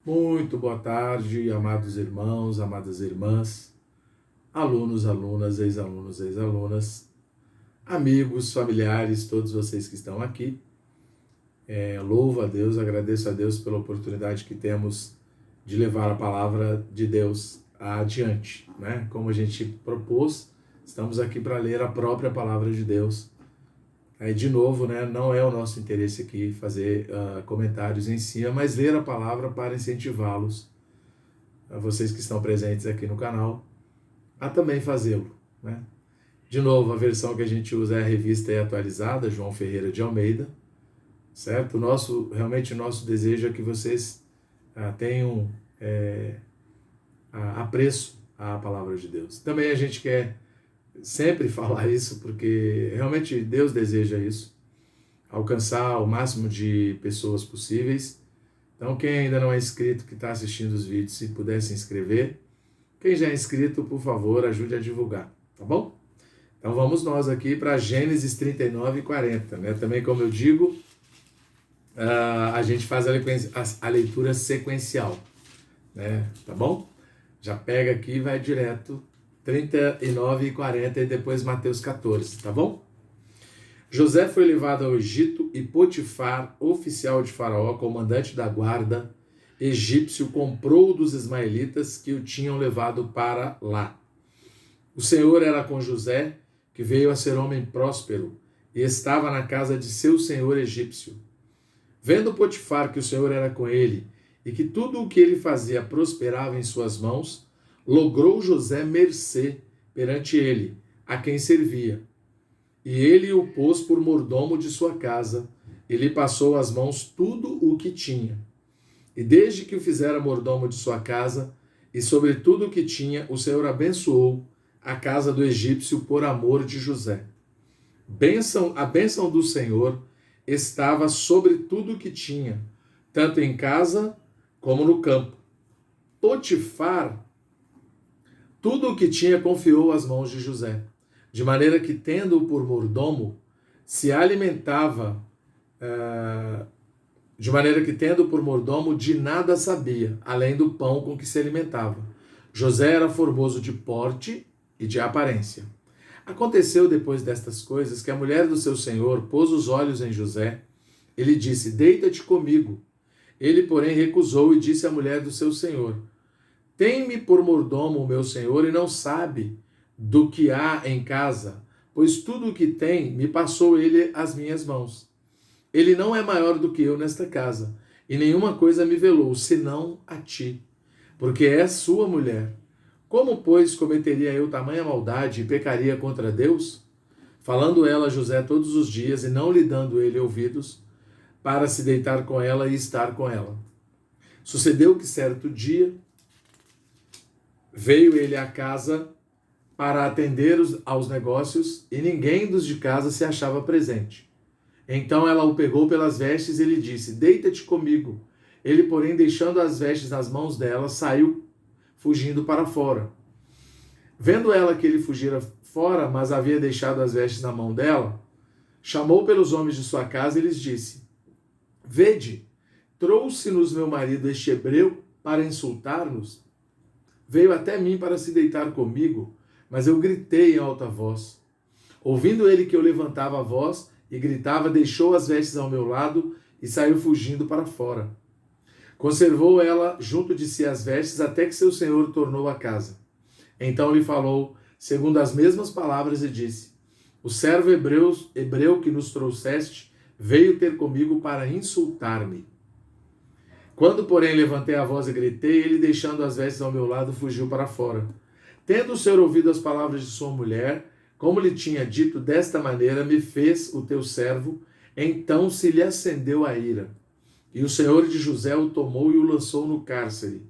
Muito boa tarde, amados irmãos, amadas irmãs, alunos, alunas, ex-alunos, ex-alunas, amigos, familiares, todos vocês que estão aqui. Louvo a Deus, agradeço a Deus pela oportunidade que temos de levar a palavra de Deus adiante, né? Como a gente propôs, estamos aqui para ler a própria palavra de Deus. Aí, de novo, né, não é o nosso interesse aqui fazer comentários em si, mas ler a palavra para incentivá-los, a vocês que estão presentes aqui no canal, a também fazê-lo, né? De novo, a versão que a gente usa é a revista atualizada, João Ferreira de Almeida, certo? Realmente o nosso desejo é que vocês tenham apreço à palavra de Deus. Também a gente quer sempre falar isso, porque realmente Deus deseja isso, alcançar o máximo de pessoas possíveis. Então, quem ainda não é inscrito, que está assistindo os vídeos, se puder se inscrever. Quem já é inscrito, por favor, ajude a divulgar, tá bom? Então, vamos nós aqui para Gênesis 39 e 40, né? Também, como eu digo, a gente faz a leitura sequencial, né? Tá bom? Já pega aqui e vai direto 39 e 40 e depois Mateus 14, tá bom? José foi levado ao Egito e Potifar, oficial de Faraó, comandante da guarda egípcio, comprou dos ismaelitas que o tinham levado para lá. O Senhor era com José, que veio a ser homem próspero, e estava na casa de seu senhor egípcio. Vendo Potifar que o Senhor era com ele, e que tudo o que ele fazia prosperava em suas mãos, logrou José mercê perante ele, a quem servia. E ele o pôs por mordomo de sua casa, e lhe passou às mãos tudo o que tinha. E desde que o fizera mordomo de sua casa, e sobre tudo o que tinha, o Senhor abençoou a casa do egípcio por amor de José. A bênção do Senhor estava sobre tudo o que tinha, tanto em casa como no campo. Potifar tudo o que tinha confiou às mãos de José, de maneira que, tendo-o por mordomo, se alimentava, de nada sabia, além do pão com que se alimentava. José era formoso de porte e de aparência. Aconteceu depois destas coisas que a mulher do seu senhor pôs os olhos em José. Ele disse: deita-te comigo. Ele, porém, recusou e disse à mulher do seu senhor: tem-me por mordomo o meu senhor e não sabe do que há em casa, pois tudo o que tem me passou ele às minhas mãos. Ele não é maior do que eu nesta casa, e nenhuma coisa me velou, senão a ti, porque és sua mulher. Como, pois, cometeria eu tamanha maldade e pecaria contra Deus? Falando ela a José todos os dias e não lhe dando ele ouvidos, para se deitar com ela e estar com ela. Sucedeu que certo dia veio ele à casa para atender aos negócios e ninguém dos de casa se achava presente. Então ela o pegou pelas vestes e lhe disse: deita-te comigo. Ele, porém, deixando as vestes nas mãos dela, saiu fugindo para fora. Vendo ela que ele fugira fora, mas havia deixado as vestes na mão dela, chamou pelos homens de sua casa e lhes disse: vede, trouxe-nos meu marido este hebreu para insultar-nos. Veio até mim para se deitar comigo, mas eu gritei em alta voz. Ouvindo ele que eu levantava a voz e gritava, deixou as vestes ao meu lado e saiu fugindo para fora. Conservou ela junto de si as vestes até que seu senhor tornou à casa. Então lhe falou, segundo as mesmas palavras, e disse: o servo hebreu que nos trouxeste veio ter comigo para insultar-me. Quando, porém, levantei a voz e gritei, ele, deixando as vestes ao meu lado, fugiu para fora. Tendo o Senhor ouvido as palavras de sua mulher, como lhe tinha dito, desta maneira me fez o teu servo, então se lhe acendeu a ira. E o Senhor de José o tomou e o lançou no cárcere,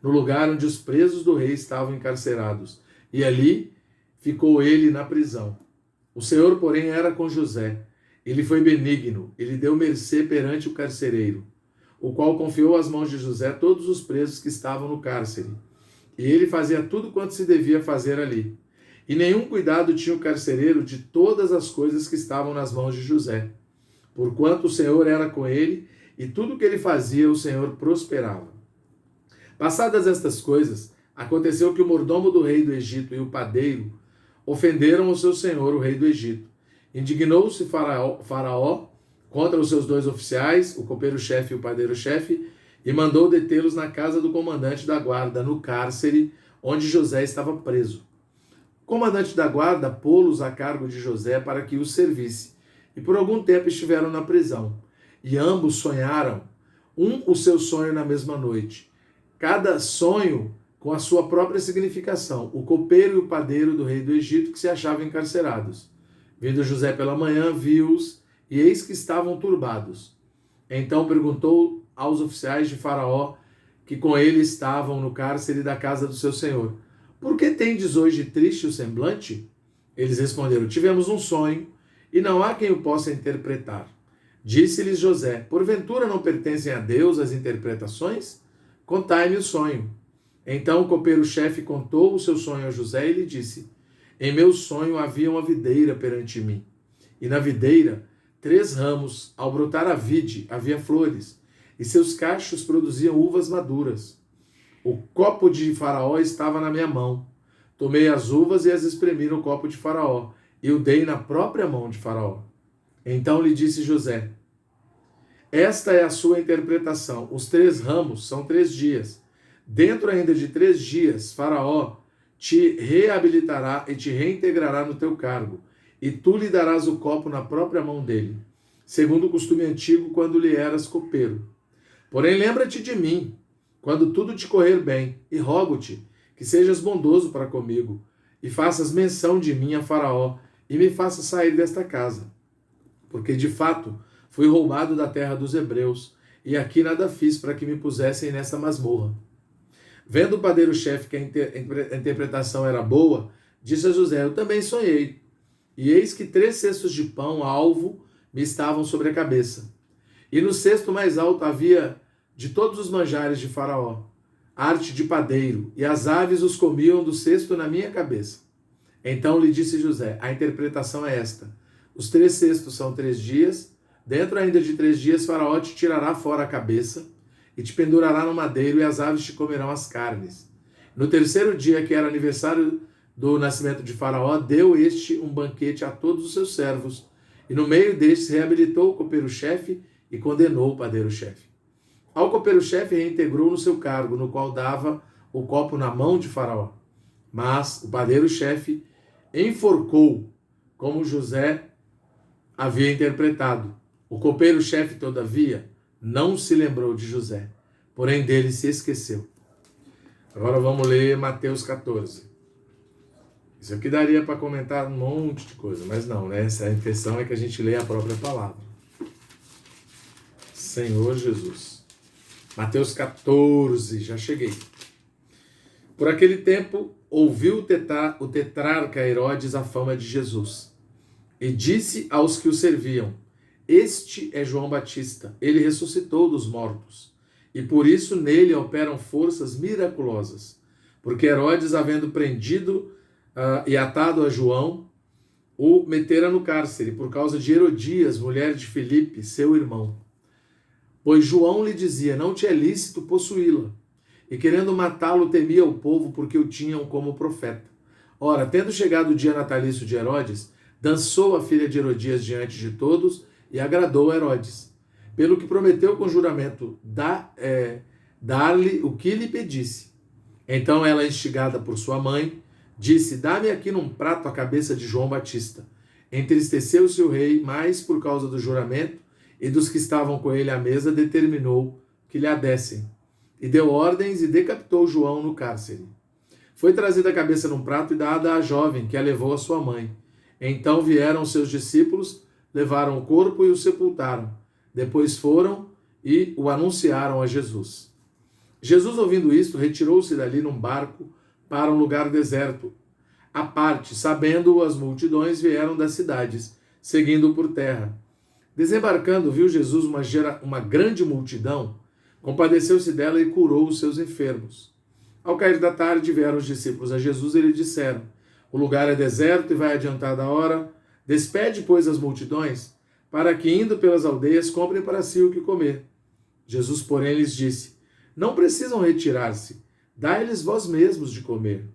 no lugar onde os presos do rei estavam encarcerados. E ali ficou ele na prisão. O Senhor, porém, era com José. Ele foi benigno, ele deu mercê perante o carcereiro, o qual confiou às mãos de José todos os presos que estavam no cárcere. E ele fazia tudo quanto se devia fazer ali. E nenhum cuidado tinha o carcereiro de todas as coisas que estavam nas mãos de José, porquanto o Senhor era com ele, e tudo que ele fazia, o Senhor prosperava. Passadas estas coisas, aconteceu que o mordomo do rei do Egito e o padeiro ofenderam o seu senhor, o rei do Egito. Indignou-se Faraó contra os seus dois oficiais, o copeiro-chefe e o padeiro-chefe, e mandou detê-los na casa do comandante da guarda, no cárcere, onde José estava preso. O comandante da guarda pô-los a cargo de José para que os servisse, e por algum tempo estiveram na prisão. E ambos sonharam, o seu sonho na mesma noite. Cada sonho com a sua própria significação. O copeiro e o padeiro do rei do Egito que se achavam encarcerados. Vindo José pela manhã, viu-os, e eis que estavam turbados. Então perguntou aos oficiais de Faraó, que com ele estavam no cárcere da casa do seu senhor: por que tendes hoje triste o semblante? Eles responderam: tivemos um sonho, e não há quem o possa interpretar. Disse-lhes José: porventura não pertencem a Deus as interpretações? Contai-me o sonho. Então o copeiro-chefe contou o seu sonho a José e lhe disse: em meu sonho havia uma videira perante mim, e na videira 3 ramos, ao brotar a vide, havia flores, e seus cachos produziam uvas maduras. O copo de Faraó estava na minha mão. Tomei as uvas e as espremi no copo de Faraó, e o dei na própria mão de Faraó. Então lhe disse José: esta é a sua interpretação. Os 3 ramos são 3 dias. Dentro ainda de 3 dias, Faraó te reabilitará e te reintegrará no teu cargo, e tu lhe darás o copo na própria mão dele, segundo o costume antigo quando lhe eras copeiro. Porém, lembra-te de mim, quando tudo te correr bem, e rogo-te que sejas bondoso para comigo, e faças menção de mim a Faraó, e me faças sair desta casa. Porque, de fato, fui roubado da terra dos hebreus, e aqui nada fiz para que me pusessem nessa masmorra. Vendo o padeiro-chefe que a interpretação era boa, disse a José: eu também sonhei. E eis que 3 cestos de pão alvo me estavam sobre a cabeça. E no cesto mais alto havia de todos os manjares de Faraó, arte de padeiro, e as aves os comiam do cesto na minha cabeça. Então lhe disse José: a interpretação é esta: os 3 cestos são 3 dias, dentro ainda de 3 dias Faraó te tirará fora a cabeça, e te pendurará no madeiro, e as aves te comerão as carnes. No 3º dia, que era aniversário do nascimento de Faraó, deu este um banquete a todos os seus servos, e no meio destes reabilitou o copeiro-chefe e condenou o padeiro-chefe. Ao copeiro-chefe reintegrou no seu cargo, no qual dava o copo na mão de Faraó. Mas o padeiro-chefe enforcou, como José havia interpretado. O copeiro-chefe, todavia, não se lembrou de José, porém dele se esqueceu. Agora vamos ler Mateus 14. Isso aqui daria para comentar um monte de coisa, mas não, né? A intenção é que a gente leia a própria palavra. Senhor Jesus. Mateus 14, já cheguei. Por aquele tempo, ouviu o tetrarca Herodes a fama de Jesus, e disse aos que o serviam: este é João Batista, ele ressuscitou dos mortos, e por isso nele operam forças miraculosas. Porque Herodes, havendo prendido e atado a João, o metera no cárcere, por causa de Herodias, mulher de Filipe, seu irmão. Pois João lhe dizia: não te é lícito possuí-la. E querendo matá-lo, temia o povo, porque o tinham como profeta. Ora, tendo chegado o dia natalício de Herodes, dançou a filha de Herodias diante de todos, e agradou a Herodes, pelo que prometeu com juramento dar-lhe o que lhe pedisse. Então ela, instigada por sua mãe, disse: dá-me aqui num prato a cabeça de João Batista. Entristeceu-se o rei, mas por causa do juramento e dos que estavam com ele à mesa, determinou que lhe a dessem. E deu ordens e decapitou João no cárcere. Foi trazida a cabeça num prato e dada à jovem, que a levou à sua mãe. Então vieram seus discípulos, levaram o corpo e o sepultaram. Depois foram e o anunciaram a Jesus. Jesus, ouvindo isto, retirou-se dali num barco para um lugar deserto, à parte, sabendo as multidões vieram das cidades, seguindo-o por terra. Desembarcando, viu Jesus uma grande multidão, compadeceu-se dela e curou os seus enfermos. Ao cair da tarde, vieram os discípulos a Jesus e lhe disseram: o lugar é deserto e vai adiantada a hora. Despede, pois, as multidões, para que, indo pelas aldeias, comprem para si o que comer. Jesus, porém, lhes disse: não precisam retirar-se, dai-lhes vós mesmos de comer.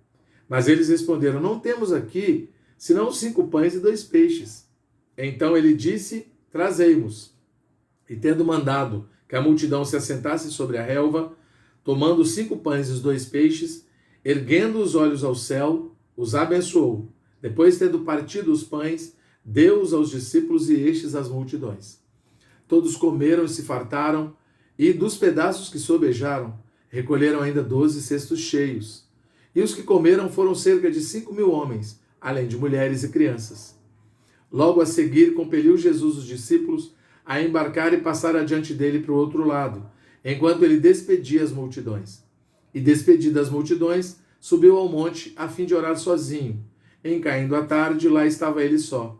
Mas eles responderam, não temos aqui senão 5 pães e 2 peixes. Então ele disse, trazei-mos. E tendo mandado que a multidão se assentasse sobre a relva, tomando os 5 pães e os 2 peixes, erguendo os olhos ao céu, os abençoou. Depois, tendo partido os pães, deu-os aos discípulos e estes às multidões. Todos comeram e se fartaram, e dos pedaços que sobejaram, recolheram ainda 12 cestos cheios. E os que comeram foram cerca de 5.000 homens, além de mulheres e crianças. Logo a seguir, compeliu Jesus os discípulos a embarcar e passar adiante dele para o outro lado, enquanto ele despedia as multidões. E despedidas as multidões, subiu ao monte a fim de orar sozinho. Em caindo a tarde, lá estava ele só.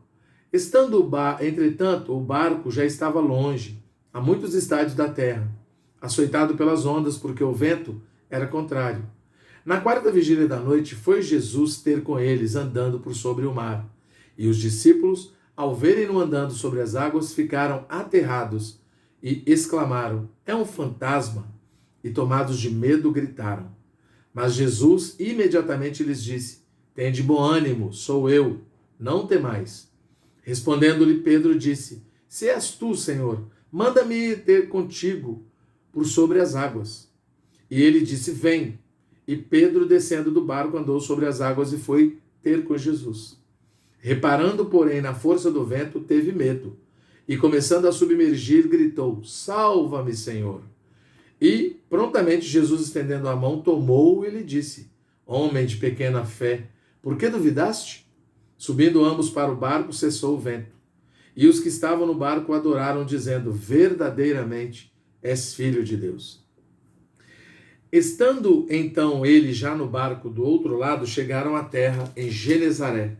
Entretanto, o barco já estava longe, a muitos estádios da terra, açoitado pelas ondas, porque o vento era contrário. Na 4ª vigília da noite, foi Jesus ter com eles, andando por sobre o mar. E os discípulos, ao verem-no andando sobre as águas, ficaram aterrados e exclamaram, é um fantasma! E tomados de medo, gritaram. Mas Jesus imediatamente lhes disse, tende bom ânimo, sou eu, não temais. Respondendo-lhe Pedro, disse, se és tu, Senhor, manda-me ir ter contigo por sobre as águas. E ele disse, vem. E Pedro, descendo do barco, andou sobre as águas e foi ter com Jesus. Reparando, porém, na força do vento, teve medo. E, começando a submergir, gritou, salva-me, Senhor. E, prontamente, Jesus, estendendo a mão, tomou-o e lhe disse, homem de pequena fé, por que duvidaste? Subindo ambos para o barco, cessou o vento. E os que estavam no barco adoraram, dizendo, verdadeiramente és filho de Deus. Estando então ele já no barco do outro lado, chegaram à terra em Genezaré.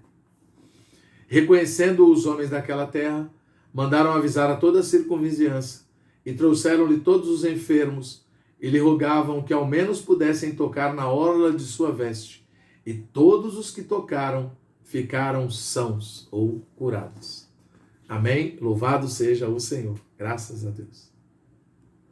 Reconhecendo os homens daquela terra, mandaram avisar a toda a circunvizinhança e trouxeram-lhe todos os enfermos e lhe rogavam que ao menos pudessem tocar na orla de sua veste. E todos os que tocaram ficaram sãos ou curados. Amém? Louvado seja o Senhor. Graças a Deus.